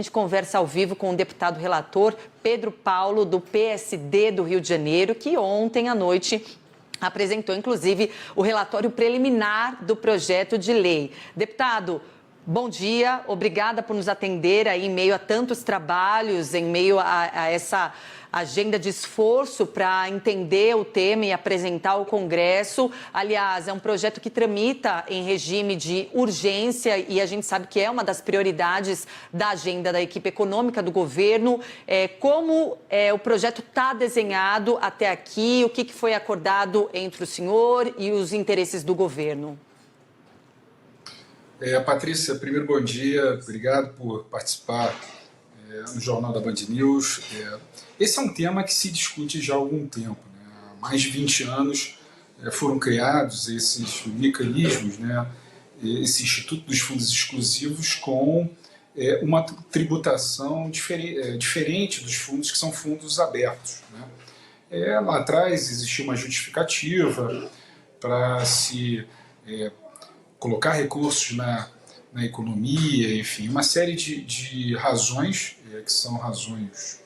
A gente conversa ao vivo com o deputado relator Pedro Paulo, do PSD do Rio de Janeiro, que ontem à noite apresentou, inclusive, o relatório preliminar do projeto de lei. Deputado, bom dia, obrigada por nos atender aí em meio a tantos trabalhos, em meio a essa agenda de esforço para entender o tema e apresentar ao Congresso. Aliás, é um projeto que tramita em regime de urgência e a gente sabe que é uma das prioridades da agenda da equipe econômica do governo. Como o projeto está desenhado até aqui, o que foi acordado entre o senhor e os interesses do governo? Patrícia, primeiro bom dia, obrigado por participar no Jornal da Band News. Esse é um tema que se discute já há algum tempo, né? Há mais de 20 anos foram criados esses mecanismos, né? Esse Instituto dos Fundos Exclusivos com uma tributação diferente dos fundos que são fundos abertos, né? Lá atrás existia uma justificativa para se colocar recursos na economia, enfim, uma série de razões, que são razões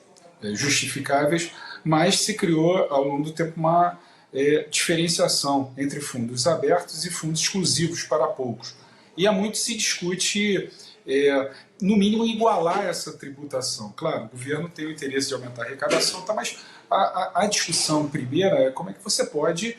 justificáveis, mas se criou ao longo do tempo uma diferenciação entre fundos abertos e fundos exclusivos para poucos. E há muito se discute, no mínimo, igualar essa tributação. Claro, o governo tem o interesse de aumentar a arrecadação, tá, mas a discussão primeira é como é que você pode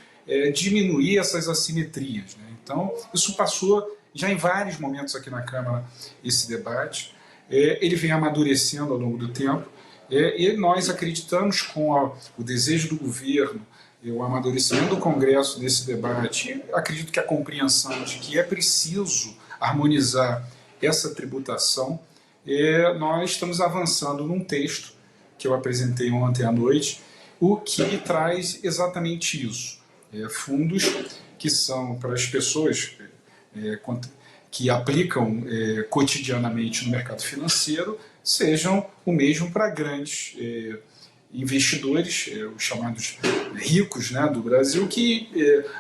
diminuir essas assimetrias, né? Então, isso passou já em vários momentos aqui na Câmara, esse debate. Ele vem amadurecendo ao longo do tempo e nós acreditamos com o desejo do governo, o amadurecimento do Congresso desse debate, acredito que a compreensão de que é preciso harmonizar essa tributação, nós estamos avançando num texto que eu apresentei ontem à noite, o que traz exatamente isso. Fundos que são para as pessoas que aplicam cotidianamente no mercado financeiro, sejam o mesmo para grandes investidores, os chamados ricos, né, do Brasil, que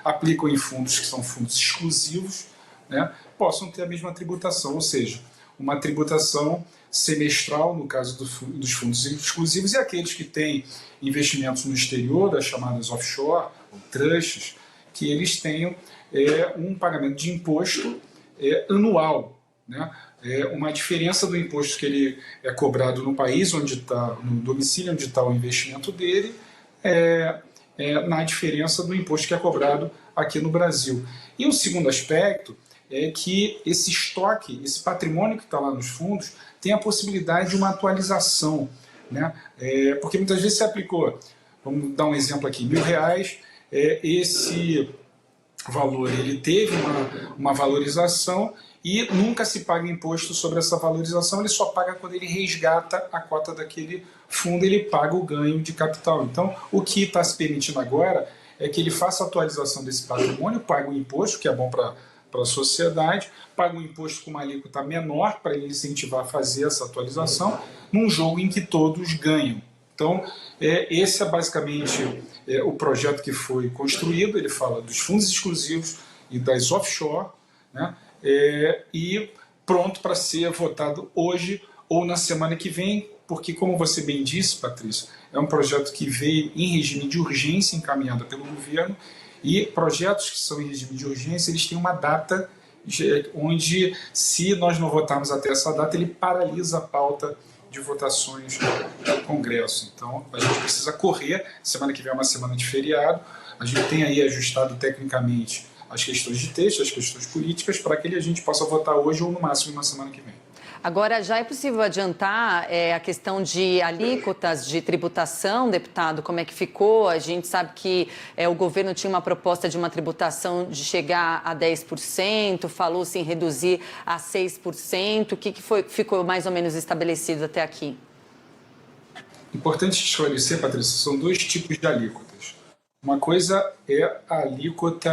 aplicam em fundos que são fundos exclusivos, né, possam ter a mesma tributação, ou seja, uma tributação semestral, no caso dos fundos exclusivos, e aqueles que têm investimentos no exterior, as chamadas offshore, ou trusts, que eles tenham um pagamento de imposto anual, né? Uma diferença do imposto que ele é cobrado no país onde está, no domicílio onde está o investimento dele, na diferença do imposto que é cobrado aqui no Brasil. E um segundo aspecto é que esse estoque, esse patrimônio que está lá nos fundos, tem a possibilidade de uma atualização, né? Porque muitas vezes se aplicou, vamos dar um exemplo aqui, R$1.000, esse valor ele teve uma valorização e nunca se paga imposto sobre essa valorização, ele só paga quando ele resgata a cota daquele fundo, ele paga o ganho de capital. Então, o que está se permitindo agora é que ele faça a atualização desse patrimônio, paga o imposto, que é bom para a sociedade, paga um imposto com uma alíquota menor para ele incentivar a fazer essa atualização, num jogo em que todos ganham. Então, esse é basicamente o projeto que foi construído. Ele fala dos fundos exclusivos e das offshore, né? E pronto para ser votado hoje ou na semana que vem, porque, como você bem disse, Patrícia, é um projeto que veio em regime de urgência encaminhado pelo governo, e projetos que são em regime de urgência, eles têm uma data onde, se nós não votarmos até essa data, ele paralisa a pauta de votações do Congresso. Então, a gente precisa correr. Semana que vem é uma semana de feriado. A gente tem aí ajustado tecnicamente as questões de texto, as questões políticas, para que a gente possa votar hoje ou no máximo na semana que vem. Agora, já é possível adiantar a questão de alíquotas de tributação, deputado? Como é que ficou? A gente sabe que o governo tinha uma proposta de uma tributação de chegar a 10%, falou-se em reduzir a 6%. O que ficou mais ou menos estabelecido até aqui? Importante esclarecer, Patrícia, são dois tipos de alíquotas. Uma coisa é a alíquota,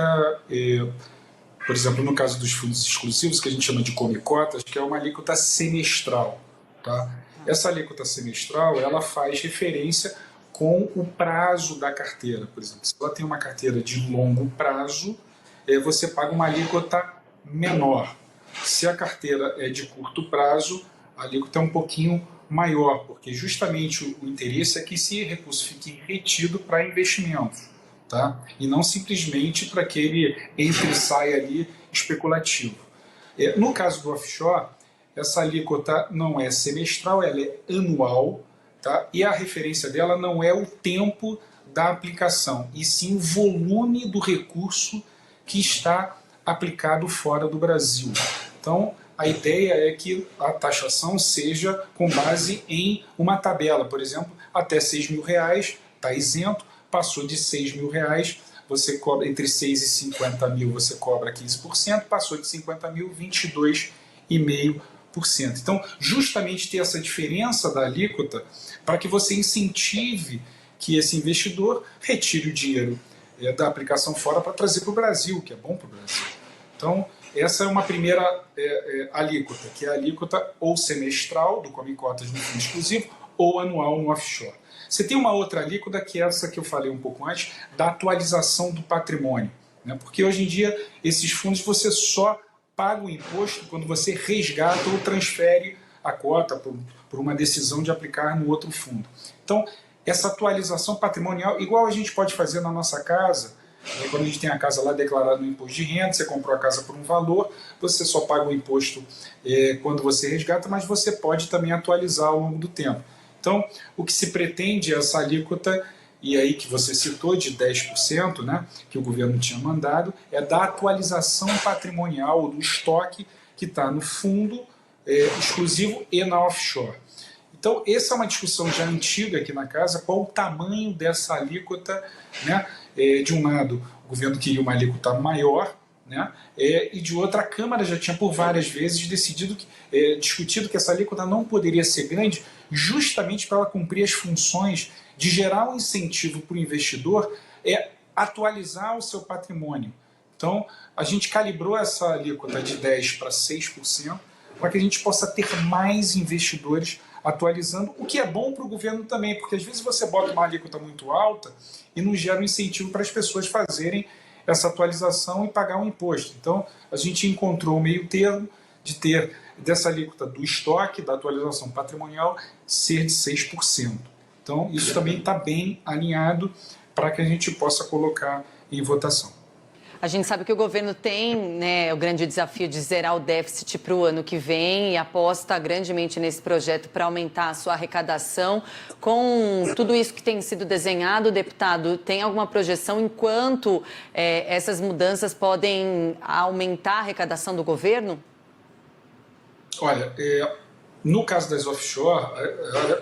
por exemplo, no caso dos fundos exclusivos, que a gente chama de come-cotas, que é uma alíquota semestral, tá? Essa alíquota semestral, ela faz referência com o prazo da carteira. Por exemplo, se ela tem uma carteira de longo prazo, você paga uma alíquota menor. Se a carteira é de curto prazo, a alíquota é um pouquinho maior, porque justamente o interesse é que esse recurso fique retido para investimentos, tá? E não simplesmente para que ele entre e saia ali especulativo. No caso do offshore, essa alíquota não é semestral, ela é anual, tá? E a referência dela não é o tempo da aplicação, e sim o volume do recurso que está aplicado fora do Brasil. Então, a ideia é que a taxação seja com base em uma tabela, por exemplo, até R$ 6.000 está isento, passou de R$ 6.000, você cobra entre 6 e 50 mil, você cobra 15%, passou de 50 mil, 22,5%. Então, justamente ter essa diferença da alíquota para que você incentive que esse investidor retire o dinheiro da aplicação fora para trazer para o Brasil, que é bom para o Brasil. Então, essa é uma primeira alíquota, que é a alíquota ou semestral do Come Cotas no fundo exclusivo ou anual no offshore. Você tem uma outra alíquota, que é essa que eu falei um pouco antes, da atualização do patrimônio, né? Porque hoje em dia esses fundos você só paga o imposto quando você resgata ou transfere a cota por uma decisão de aplicar no outro fundo. Então, essa atualização patrimonial, igual a gente pode fazer na nossa casa, quando a gente tem a casa lá declarada no imposto de renda, você comprou a casa por um valor, você só paga o imposto quando você resgata, mas você pode também atualizar ao longo do tempo. Então, o que se pretende é essa alíquota, e aí que você citou, de 10%, né, que o governo tinha mandado, é da atualização patrimonial do estoque que está no fundo exclusivo e na offshore. Então, essa é uma discussão já antiga aqui na casa, qual o tamanho dessa alíquota, né? De um lado, o governo queria uma alíquota maior, né? E de outra, a Câmara já tinha por várias vezes discutido que essa alíquota não poderia ser grande, justamente para ela cumprir as funções de gerar um incentivo para o investidor atualizar o seu patrimônio. Então, a gente calibrou essa alíquota de 10% para 6%, para que a gente possa ter mais investidores atualizando, o que é bom para o governo também, porque às vezes você bota uma alíquota muito alta e não gera um incentivo para as pessoas fazerem essa atualização e pagar um imposto. Então, a gente encontrou o meio termo de ter dessa alíquota do estoque, da atualização patrimonial, ser de 6%. Então, isso também está bem alinhado para que a gente possa colocar em votação. A gente sabe que o governo tem, né, o grande desafio de zerar o déficit para o ano que vem e aposta grandemente nesse projeto para aumentar a sua arrecadação. Com tudo isso que tem sido desenhado, deputado, tem alguma projeção em quanto essas mudanças podem aumentar a arrecadação do governo? Olha, no caso das offshore,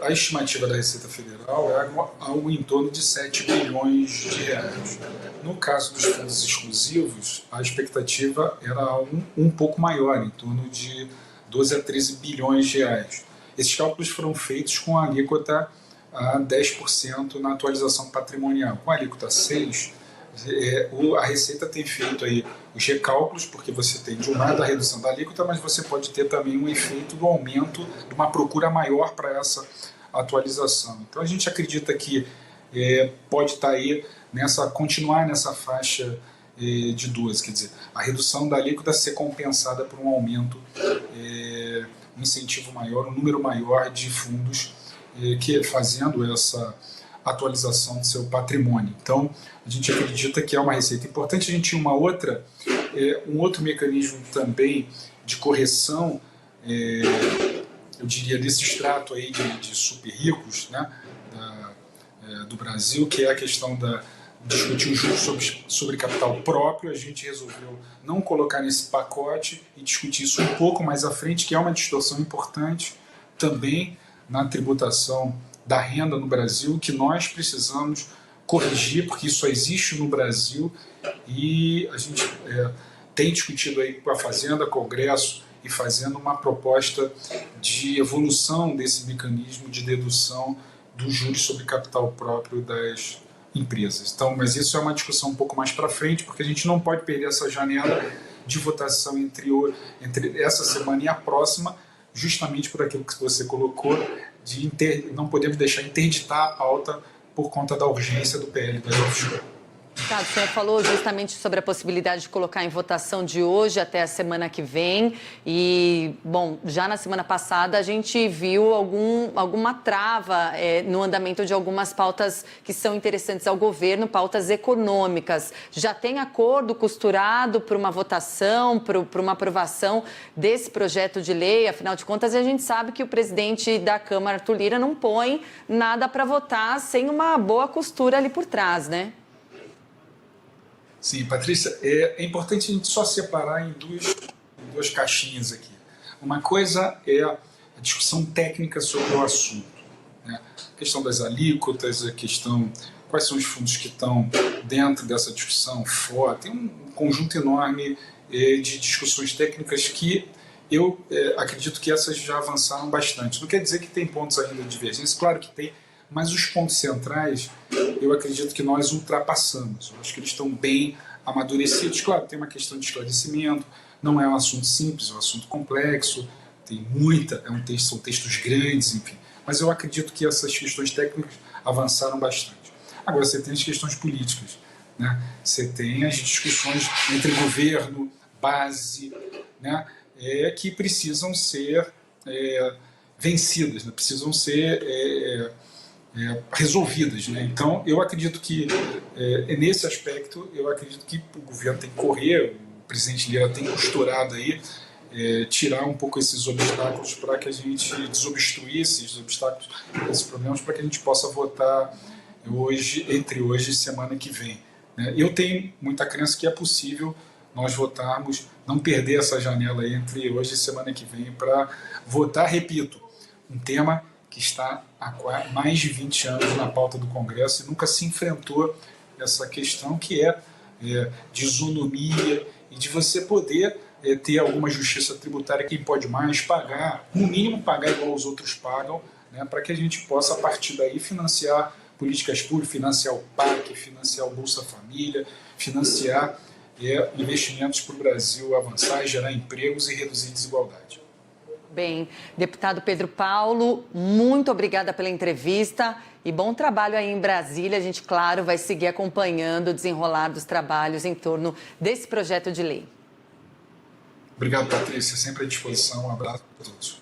a estimativa da Receita Federal é algo em torno de 7 bilhões de reais. No caso dos fundos exclusivos, a expectativa era um pouco maior, em torno de 12 a 13 bilhões de reais. Esses cálculos foram feitos com a alíquota a 10% na atualização patrimonial. Com a alíquota 6%, a Receita tem feito aí os recálculos, porque você tem de um lado a redução da alíquota, mas você pode ter também um efeito do aumento, de uma procura maior para essa atualização. Então a gente acredita que pode estar aí continuar nessa faixa de 12, quer dizer, a redução da alíquota ser compensada por um aumento, um incentivo maior, um número maior de fundos que fazendo essa atualização do seu patrimônio. Então, a gente acredita que é uma receita importante. A gente tinha um outro mecanismo também de correção, eu diria, desse extrato aí de super ricos, né, do Brasil, que é a questão de discutir os juros sobre capital próprio. A gente resolveu não colocar nesse pacote e discutir isso um pouco mais à frente, que é uma distorção importante também na tributação da renda no Brasil, que nós precisamos corrigir, porque isso só existe no Brasil, e a gente tem discutido aí com a Fazenda, Congresso, e fazendo uma proposta de evolução desse mecanismo de dedução dos juros sobre capital próprio das empresas. Então, mas isso é uma discussão um pouco mais para frente, porque a gente não pode perder essa janela de votação entre essa semana e a próxima, justamente por aquilo que você colocou, não podemos deixar interditar a pauta por conta da urgência do PL das offshore. Deputado, o senhor falou justamente sobre a possibilidade de colocar em votação de hoje até a semana que vem. E, bom, já na semana passada a gente viu alguma trava no andamento de algumas pautas que são interessantes ao governo, pautas econômicas. Já tem acordo costurado para uma votação, para uma aprovação desse projeto de lei? Afinal de contas, a gente sabe que o presidente da Câmara, Arthur Lira, não põe nada para votar sem uma boa costura ali por trás, né? Sim, Patrícia, é importante a gente só separar em duas caixinhas aqui. Uma coisa é a discussão técnica sobre o assunto, né? A questão das alíquotas, a questão quais são os fundos que estão dentro dessa discussão, fora. Tem um conjunto enorme de discussões técnicas que eu acredito que essas já avançaram bastante. Não quer dizer que tem pontos ainda de divergência, claro que tem, mas os pontos centrais eu acredito que nós ultrapassamos. Eu acho que eles estão bem amadurecidos. Claro, tem uma questão de esclarecimento, não é um assunto simples, é um assunto complexo, tem são textos grandes, enfim. Mas eu acredito que essas questões técnicas avançaram bastante. Agora, você tem as questões políticas, né? Você tem as discussões entre governo, base, né? Que precisam ser vencidas, né? Precisam ser resolvidas, né? Então, eu acredito que, nesse aspecto, eu acredito que o governo tem que correr, o presidente Lira tem costurado aí, tirar um pouco esses obstáculos para que a gente desobstruir esses obstáculos, esses problemas, para que a gente possa votar entre hoje e semana que vem, né? Eu tenho muita crença que é possível nós votarmos, não perder essa janela aí entre hoje e semana que vem para votar, repito, um tema que está há mais de 20 anos na pauta do Congresso e nunca se enfrentou essa questão que é de isonomia e de você poder ter alguma justiça tributária, quem pode mais pagar, no mínimo pagar igual os outros pagam, né, para que a gente possa, a partir daí, financiar políticas públicas, financiar o PAC, financiar o Bolsa Família, financiar investimentos para o Brasil avançar e gerar empregos e reduzir desigualdade. Bem, deputado Pedro Paulo, muito obrigada pela entrevista e bom trabalho aí em Brasília. A gente, claro, vai seguir acompanhando o desenrolar dos trabalhos em torno desse projeto de lei. Obrigado, Patrícia. Sempre à disposição. Um abraço a todos.